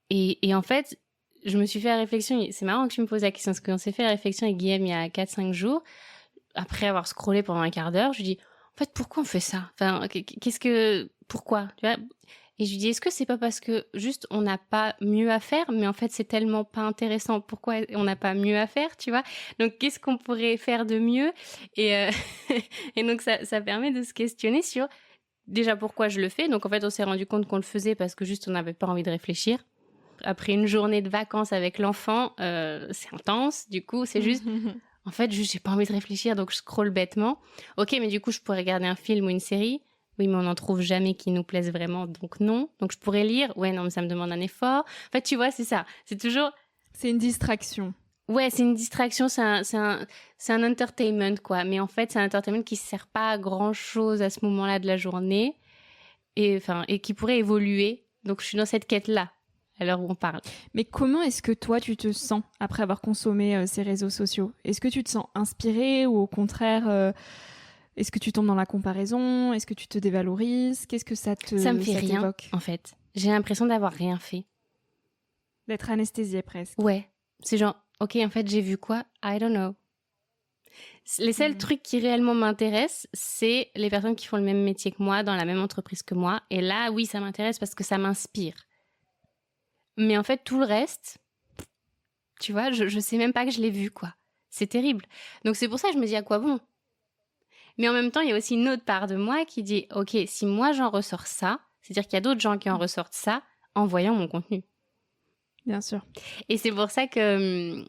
Et en fait, je me suis fait la réflexion, c'est marrant que tu me poses la question, parce qu'on s'est fait la réflexion avec Guillaume il y a 4-5 jours, après avoir scrollé pendant un quart d'heure, je lui dis, en fait, pourquoi on fait ça? Enfin, pourquoi? Tu vois? Et je lui dis, est-ce que c'est pas parce que juste on n'a pas mieux à faire, mais en fait c'est tellement pas intéressant, pourquoi on n'a pas mieux à faire, tu vois? Donc qu'est-ce qu'on pourrait faire de mieux? Et, et donc ça permet de se questionner sur déjà pourquoi je le fais. Donc en fait on s'est rendu compte qu'on le faisait parce que juste on n'avait pas envie de réfléchir. Après une journée de vacances avec l'enfant, c'est intense, du coup c'est juste... En fait, juste, j'ai pas envie de réfléchir, donc je scrolle bêtement. Ok, mais du coup, je pourrais regarder un film ou une série. Oui, mais on n'en trouve jamais qui nous plaisent vraiment, donc non. Donc je pourrais lire. Ouais, non, mais ça me demande un effort. En fait, tu vois, c'est ça. C'est toujours... C'est une distraction. Ouais, c'est une distraction, c'est un entertainment, quoi. Mais en fait, c'est un entertainment qui sert pas à grand-chose à ce moment-là de la journée et qui pourrait évoluer. Donc je suis dans cette quête-là, à l'heure où on parle. Mais comment est-ce que toi, tu te sens après avoir consommé ces réseaux sociaux? Est-ce que tu te sens inspirée ou au contraire, est-ce que tu tombes dans la comparaison? Est-ce que tu te dévalorises? Qu'est-ce que ça me fait rien, t'évoque? en fait. J'ai l'impression d'avoir rien fait. D'être anesthésiée presque. Ouais, c'est genre, ok, en fait, j'ai vu quoi? I don't know. Les seuls trucs qui réellement m'intéressent, c'est les personnes qui font le même métier que moi, dans la même entreprise que moi. Et là, oui, ça m'intéresse parce que ça m'inspire. Mais en fait, tout le reste, tu vois, je sais même pas que je l'ai vu, quoi. C'est terrible. Donc c'est pour ça que je me dis à quoi bon. Mais en même temps, il y a aussi une autre part de moi qui dit, ok, si moi j'en ressors ça, c'est-à-dire qu'il y a d'autres gens qui en ressortent ça en voyant mon contenu. Bien sûr. Et c'est pour ça que,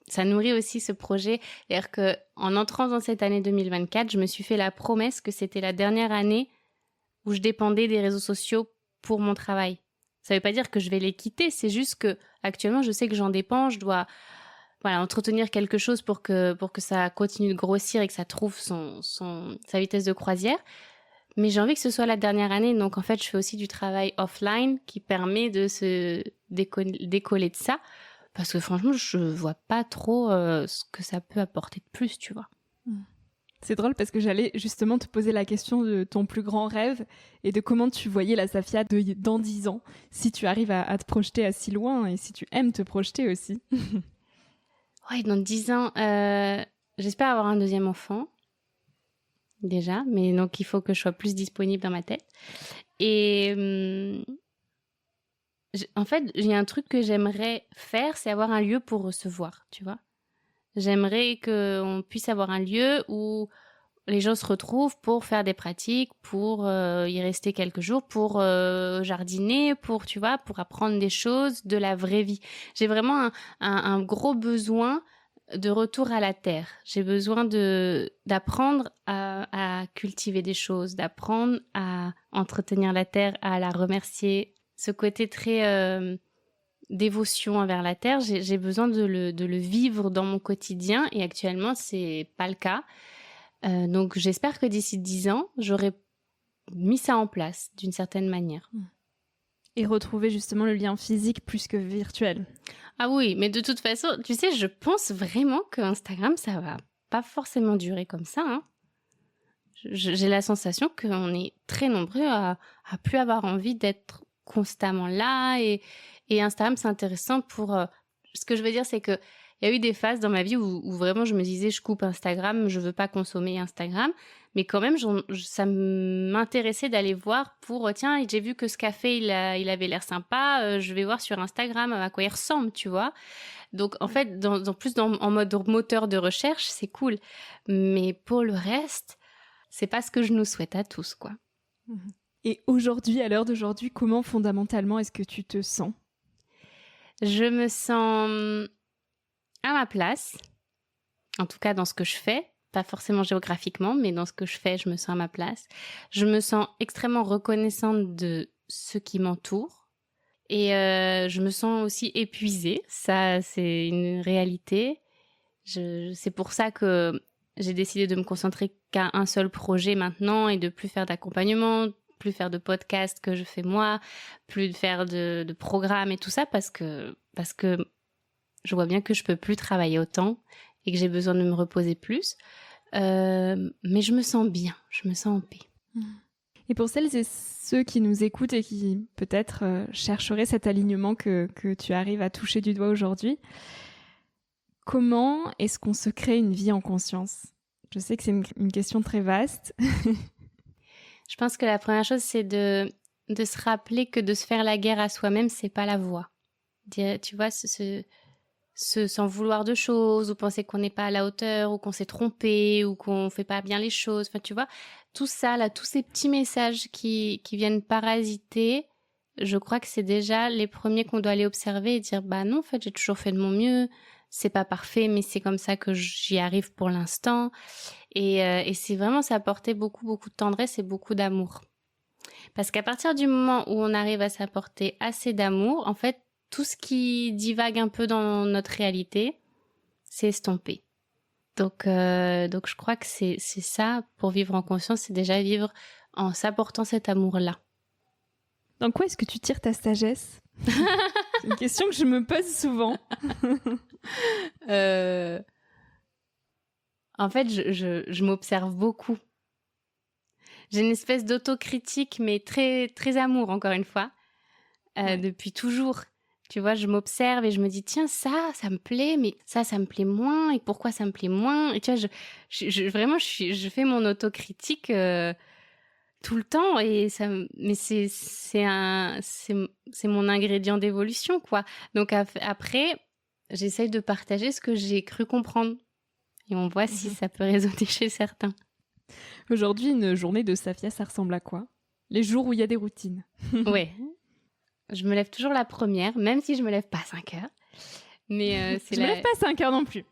ça nourrit aussi ce projet. C'est-à-dire qu'en entrant dans cette année 2024, je me suis fait la promesse que c'était la dernière année où je dépendais des réseaux sociaux pour mon travail. Ça ne veut pas dire que je vais les quitter, c'est juste que actuellement, je sais que j'en dépends, je dois entretenir quelque chose pour que ça continue de grossir et que ça trouve sa vitesse de croisière. Mais j'ai envie que ce soit la dernière année, donc en fait, je fais aussi du travail offline qui permet de se décoller de ça. Parce que franchement, je vois pas trop ce que ça peut apporter de plus, tu vois. C'est drôle parce que j'allais justement te poser la question de ton plus grand rêve et de comment tu voyais la Safia dans 10 ans, si tu arrives à te projeter assez loin et si tu aimes te projeter aussi. Ouais, dans 10 ans, j'espère avoir un deuxième enfant, déjà, mais donc il faut que je sois plus disponible dans ma tête. Et en fait, il y a un truc que j'aimerais faire, c'est avoir un lieu pour recevoir, tu vois. J'aimerais qu'on puisse avoir un lieu où les gens se retrouvent pour faire des pratiques, pour y rester quelques jours, pour jardiner, pour apprendre des choses de la vraie vie. J'ai vraiment un gros besoin de retour à la terre. J'ai besoin d'apprendre à cultiver des choses, d'apprendre à entretenir la terre, à la remercier. Ce côté très dévotion envers la terre, j'ai besoin de le vivre dans mon quotidien et actuellement, c'est pas le cas. Donc j'espère que d'ici 10 ans, j'aurai mis ça en place d'une certaine manière. Et retrouver justement le lien physique plus que virtuel. Ah oui, mais de toute façon, tu sais, je pense vraiment que Instagram, ça va pas forcément durer comme ça. Hein. J'ai la sensation qu'on est très nombreux à plus avoir envie d'être constamment là. Et Instagram, c'est intéressant pour... ce que je veux dire, c'est que il y a eu des phases dans ma vie où vraiment je me disais je coupe Instagram, je veux pas consommer Instagram, mais quand même ça m'intéressait d'aller voir pour tiens, j'ai vu que ce café il avait l'air sympa, je vais voir sur Instagram à quoi il ressemble, tu vois. Donc en fait en mode moteur de recherche, c'est cool, mais pour le reste, c'est pas ce que je nous souhaite à tous, quoi. Et aujourd'hui, à l'heure d'aujourd'hui, comment fondamentalement est-ce que tu te sens ? Je me sens à ma place, en tout cas dans ce que je fais, pas forcément géographiquement, mais dans ce que je fais, je me sens à ma place. Je me sens extrêmement reconnaissante de ceux qui m'entourent et je me sens aussi épuisée, ça c'est une réalité. C'est pour ça que j'ai décidé de me concentrer qu'à un seul projet maintenant et de plus faire d'accompagnement, plus faire de podcasts que je fais moi, plus de faire de programmes et tout ça parce que je vois bien que je peux plus travailler autant et que j'ai besoin de me reposer plus. Mais je me sens bien, je me sens en paix. Et pour celles et ceux qui nous écoutent et qui peut-être chercheraient cet alignement que tu arrives à toucher du doigt aujourd'hui, comment est-ce qu'on se crée une vie en conscience ? Je sais que c'est une question très vaste. Je pense que la première chose, c'est de se rappeler que de se faire la guerre à soi-même, c'est pas la voie. Tu vois, s'en vouloir de choses, ou penser qu'on n'est pas à la hauteur, ou qu'on s'est trompé, ou qu'on fait pas bien les choses. Enfin, tu vois, tout ça, là, tous ces petits messages qui viennent parasiter, je crois que c'est déjà les premiers qu'on doit aller observer et dire, bah non, en fait, j'ai toujours fait de mon mieux. C'est pas parfait, mais c'est comme ça que j'y arrive pour l'instant. Et c'est vraiment, ça apporter beaucoup, beaucoup de tendresse et beaucoup d'amour. Parce qu'à partir du moment où on arrive à s'apporter assez d'amour, en fait, tout ce qui divague un peu dans notre réalité, c'est estompé. Donc je crois que c'est ça, pour vivre en conscience, c'est déjà vivre en s'apportant cet amour-là. Dans quoi est-ce que tu tires ta sagesse ? C'est une question que je me pose souvent. En fait, je m'observe beaucoup. J'ai une espèce d'autocritique, mais très, très amour, encore une fois, depuis toujours. Tu vois, je m'observe et je me dis, tiens, ça me plaît, mais ça me plaît moins, et pourquoi ça me plaît moins ? Et tu vois, vraiment, je fais mon autocritique tout le temps, et mais c'est mon ingrédient d'évolution, quoi. Donc après, j'essaye de partager ce que j'ai cru comprendre. Et on voit si ça peut résonner chez certains. Aujourd'hui, une journée de Safia, ça ressemble à quoi ? Les jours où il y a des routines. Ouais. Je me lève toujours la première, même si je me lève pas à 5 heures. Mais je me lève pas à 5 heures non plus.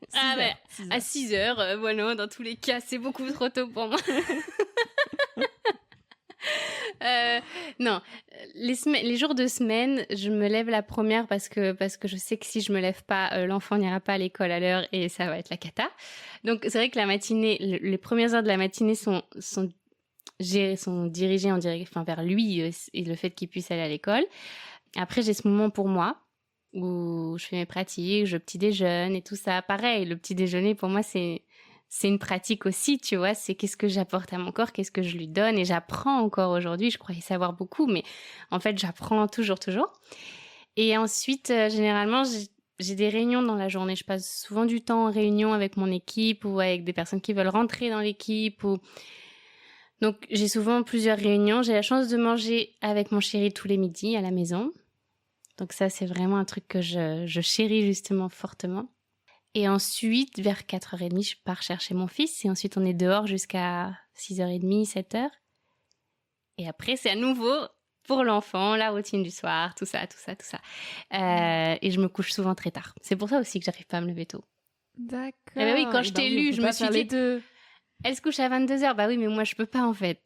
À 6 heures, voilà, dans tous les cas, c'est beaucoup trop tôt pour moi. Non, les jours de semaine, je me lève la première parce que je sais que si je me lève pas, l'enfant n'ira pas à l'école à l'heure et ça va être la cata. Donc c'est vrai que la matinée, les premières heures de la matinée sont dirigées vers lui et le fait qu'il puisse aller à l'école. Après, j'ai ce moment pour moi où je fais mes pratiques, je petit déjeune et tout ça. Pareil, le petit déjeuner pour moi c'est une pratique aussi, tu vois, c'est qu'est-ce que j'apporte à mon corps, qu'est-ce que je lui donne, et j'apprends encore aujourd'hui, je croyais savoir beaucoup, mais en fait, j'apprends toujours. Et ensuite, généralement, j'ai des réunions dans la journée, je passe souvent du temps en réunion avec mon équipe ou avec des personnes qui veulent rentrer dans l'équipe. Donc, j'ai souvent plusieurs réunions, j'ai la chance de manger avec mon chéri tous les midis à la maison. Donc ça, c'est vraiment un truc que je chéris justement fortement. Et ensuite, vers 4h30, je pars chercher mon fils. Et ensuite, on est dehors jusqu'à 6h30, 7h. Et après, c'est à nouveau pour l'enfant, la routine du soir, tout ça. Et je me couche souvent très tard. C'est pour ça aussi que j'arrive pas à me lever tôt. D'accord. Eh ben oui, quand je t'ai lu, je me suis dit... Elle se couche à 22h. Bah oui, mais moi, je peux pas, en fait.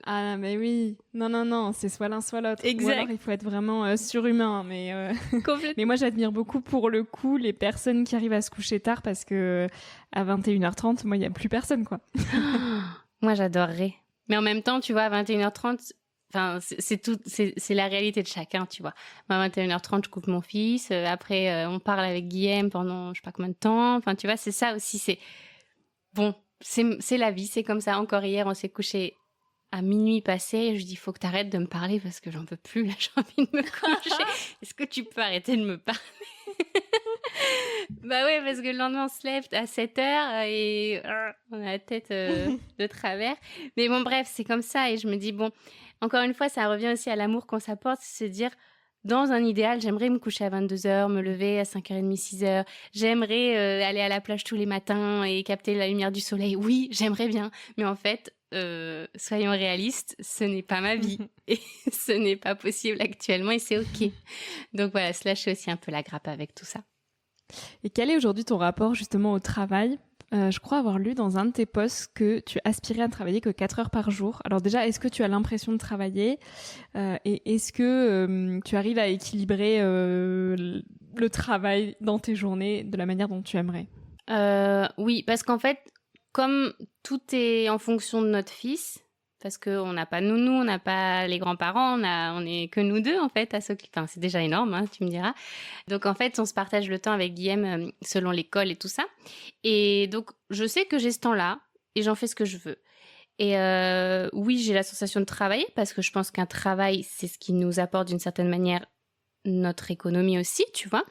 Ah, mais oui. Non. C'est soit l'un, soit l'autre. Exact. Ou alors, il faut être vraiment surhumain. Mais Complètement. mais moi, j'admire beaucoup, pour le coup, les personnes qui arrivent à se coucher tard parce que à 21h30, moi, il y a plus personne, quoi. Moi, j'adorerais. Mais en même temps, tu vois, à 21h30... Enfin, c'est la réalité de chacun, tu vois. Moi, à 21h30, je coupe mon fils. Après, on parle avec Guillaume pendant je sais pas combien de temps. Enfin, tu vois, c'est ça aussi. C'est... Bon... C'est la vie, c'est comme ça. Encore hier, on s'est couché à minuit passé. Et je lui dis, il faut que tu arrêtes de me parler parce que j'en peux plus. Là, j'ai envie de me coucher. Est-ce que tu peux arrêter de me parler? Bah ouais, parce que le lendemain, on se lève à 7h et on a la tête de travers. Mais bon, bref, c'est comme ça. Et je me dis, bon, encore une fois, ça revient aussi à l'amour qu'on s'apporte, c'est se dire... Dans un idéal, j'aimerais me coucher à 22h, me lever à 5h30, 6h. J'aimerais aller à la plage tous les matins et capter la lumière du soleil. Oui, j'aimerais bien. Mais en fait, soyons réalistes, ce n'est pas ma vie. Et ce n'est pas possible actuellement et c'est OK. Donc voilà, se lâcher aussi un peu la grappe avec tout ça. Et quel est aujourd'hui ton rapport justement au travail ? Je crois avoir lu dans un de tes posts que tu aspirais à travailler que 4 heures par jour. Alors déjà, est-ce que tu as l'impression de travailler et est-ce que tu arrives à équilibrer le travail dans tes journées de la manière dont tu aimerais ? Oui, parce qu'en fait, comme tout est en fonction de notre fils, parce qu'on n'a pas de nounou, on n'a pas les grands-parents, on est que nous deux en fait à s'occuper. Enfin, c'est déjà énorme, hein, tu me diras. Donc en fait, on se partage le temps avec Guillaume selon l'école et tout ça. Et donc, je sais que j'ai ce temps-là et j'en fais ce que je veux. Et oui, j'ai la sensation de travailler parce que je pense qu'un travail, c'est ce qui nous apporte d'une certaine manière notre économie aussi, tu vois.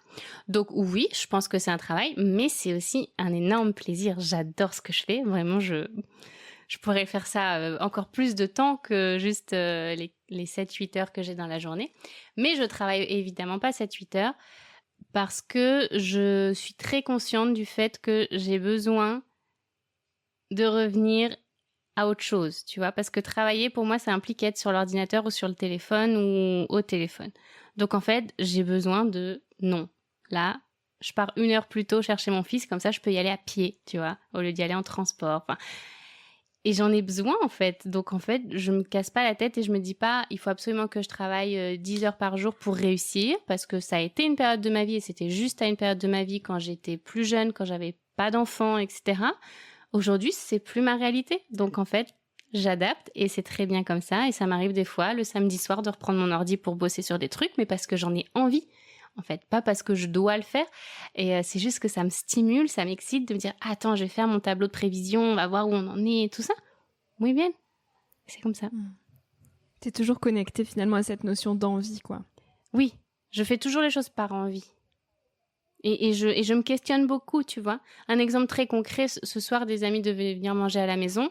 Donc oui, je pense que c'est un travail, mais c'est aussi un énorme plaisir. J'adore ce que je fais. Vraiment, je pourrais faire ça encore plus de temps que juste les 7-8 heures que j'ai dans la journée. Mais je travaille évidemment pas 7-8 heures parce que je suis très consciente du fait que j'ai besoin de revenir à autre chose, tu vois, parce que travailler pour moi ça implique être sur l'ordinateur ou sur le téléphone ou au téléphone. Donc en fait j'ai besoin de non. Là, je pars 1 heure plus tôt chercher mon fils, comme ça je peux y aller à pied, tu vois, au lieu d'y aller en transport. Enfin, et j'en ai besoin en fait. Donc en fait je me casse pas la tête et je me dis pas il faut absolument que je travaille 10 heures par jour pour réussir, parce que ça a été une période de ma vie et c'était juste à une période de ma vie quand j'étais plus jeune, quand j'avais pas d'enfants, etc. Aujourd'hui, c'est plus ma réalité. Donc, en fait, j'adapte et c'est très bien comme ça. Et ça m'arrive des fois, le samedi soir, de reprendre mon ordi pour bosser sur des trucs, mais parce que j'en ai envie. En fait, pas parce que je dois le faire. Et c'est juste que ça me stimule, ça m'excite de me dire « Attends, je vais faire mon tableau de prévision, on va voir où on en est et tout ça. » Oui, bien. C'est comme ça. T'es toujours connectée finalement à cette notion d'envie, quoi. Oui, je fais toujours les choses par envie. Et je me questionne beaucoup, tu vois. Un exemple très concret, ce soir, des amis devaient venir manger à la maison,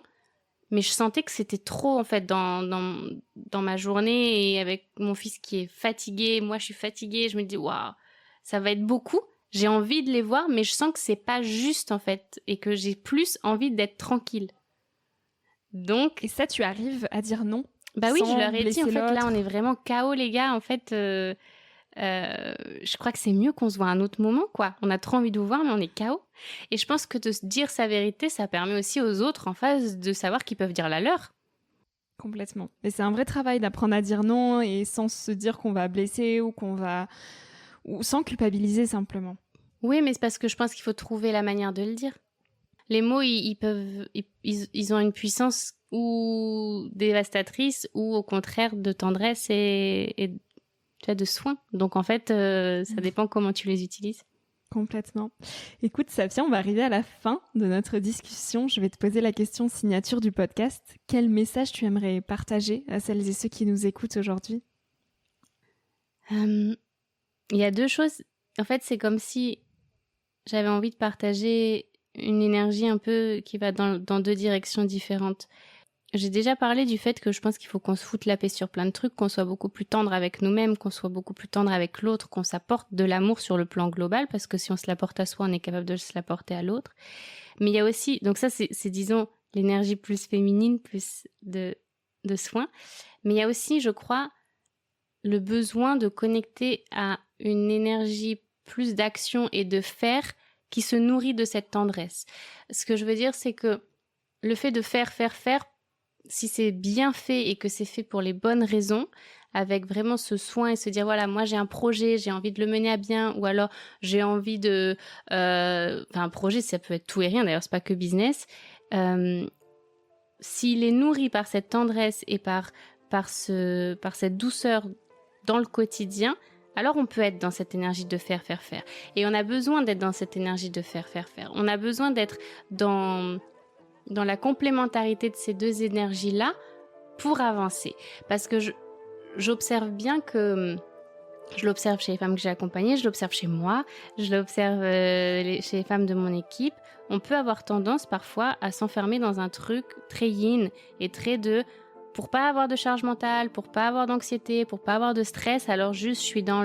mais je sentais que c'était trop, en fait, dans ma journée, et avec mon fils qui est fatigué, moi je suis fatiguée, je me dis, waouh, ça va être beaucoup. J'ai envie de les voir, mais je sens que c'est pas juste, en fait, et que j'ai plus envie d'être tranquille. Donc... Et ça, tu arrives à dire non ? Bah oui, je leur ai dit, en fait, l'autre. là, on est vraiment KO, les gars, en fait... je crois que c'est mieux qu'on se voit à un autre moment, quoi. On a trop envie de vous voir, mais on est KO. Et je pense que de se dire sa vérité, ça permet aussi aux autres en face de savoir qu'ils peuvent dire la leur. Complètement. Et c'est un vrai travail d'apprendre à dire non et sans se dire qu'on va blesser ou ou sans culpabiliser simplement. Oui, mais c'est parce que je pense qu'il faut trouver la manière de le dire. Les mots, ils ont une puissance ou dévastatrice ou au contraire de tendresse et tu vois, de soin. Donc en fait, ça dépend comment tu les utilises. Complètement. Écoute, Safia, on va arriver à la fin de notre discussion. Je vais te poser la question signature du podcast. Quel message tu aimerais partager à celles et ceux qui nous écoutent aujourd'hui ? Il y a 2 choses. En fait, c'est comme si j'avais envie de partager une énergie un peu qui va dans 2 directions différentes. J'ai déjà parlé du fait que je pense qu'il faut qu'on se foute la paix sur plein de trucs, qu'on soit beaucoup plus tendre avec nous-mêmes, qu'on soit beaucoup plus tendre avec l'autre, qu'on s'apporte de l'amour sur le plan global, parce que si on se l'apporte à soi, on est capable de se l'apporter à l'autre. Mais il y a aussi, donc ça c'est disons l'énergie plus féminine, plus de soin. Mais il y a aussi, je crois, le besoin de connecter à une énergie plus d'action et de faire qui se nourrit de cette tendresse. Ce que je veux dire, c'est que le fait de faire, si c'est bien fait et que c'est fait pour les bonnes raisons, avec vraiment ce soin et se dire voilà, moi j'ai un projet, j'ai envie de le mener à bien, ou alors j'ai envie de... un projet, ça peut être tout et rien, d'ailleurs c'est pas que business. S'il est nourri par cette tendresse et par cette douceur dans le quotidien, alors on peut être dans cette énergie de faire. Et on a besoin d'être dans cette énergie de faire. On a besoin d'être dans la complémentarité de ces 2 énergies-là pour avancer. Parce que j'observe bien que... Je l'observe chez les femmes que j'ai accompagnées, je l'observe chez moi, je l'observe chez les femmes de mon équipe. On peut avoir tendance parfois à s'enfermer dans un truc très yin et très pour pas avoir de charge mentale, pour pas avoir d'anxiété, pour pas avoir de stress, alors juste je suis dans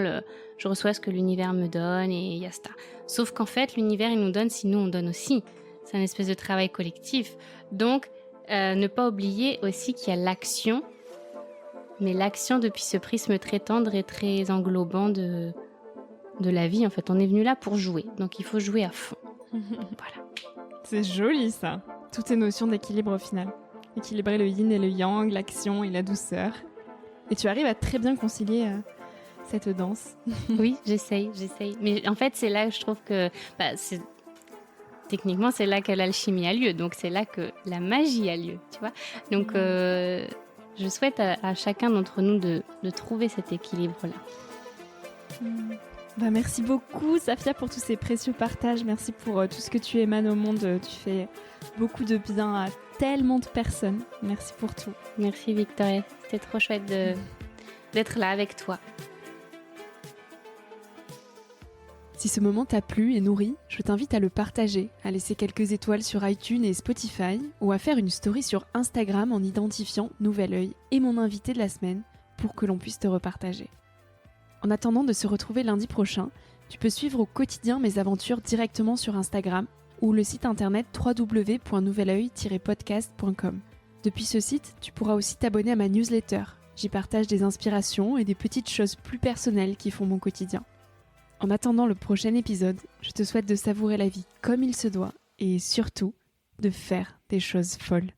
je reçois ce que l'univers me donne et yasta. Sauf qu'en fait, l'univers il nous donne si nous on donne aussi. C'est un espèce de travail collectif. Donc, Ne pas oublier aussi qu'il y a l'action, mais l'action depuis ce prisme très tendre et très englobant de la vie. En fait, on est venu là pour jouer, donc il faut jouer à fond. Voilà. C'est joli ça. Toutes tes notions d'équilibre au final. Équilibrer le yin et le yang, l'action et la douceur. Et tu arrives à très bien concilier cette danse. Oui, j'essaye. Mais en fait, c'est là que je trouve que techniquement, c'est là que l'alchimie a lieu. Donc, c'est là que la magie a lieu, tu vois. Donc, je souhaite à chacun d'entre nous de trouver cet équilibre-là. Merci beaucoup, Safia, pour tous ces précieux partages. Merci pour tout ce que tu émanes au monde. Tu fais beaucoup de bien à tellement de personnes. Merci pour tout. Merci, Victoria. C'était trop chouette d'être là avec toi. Si ce moment t'a plu et nourri, je t'invite à le partager, à laisser quelques étoiles sur iTunes et Spotify, ou à faire une story sur Instagram en identifiant Nouvel Oeil et mon invité de la semaine pour que l'on puisse te repartager. En attendant de se retrouver lundi prochain, tu peux suivre au quotidien mes aventures directement sur Instagram ou le site internet www.nouveloeil-podcast.com. Depuis ce site, tu pourras aussi t'abonner à ma newsletter. J'y partage des inspirations et des petites choses plus personnelles qui font mon quotidien. En attendant le prochain épisode, je te souhaite de savourer la vie comme il se doit et surtout de faire des choses folles.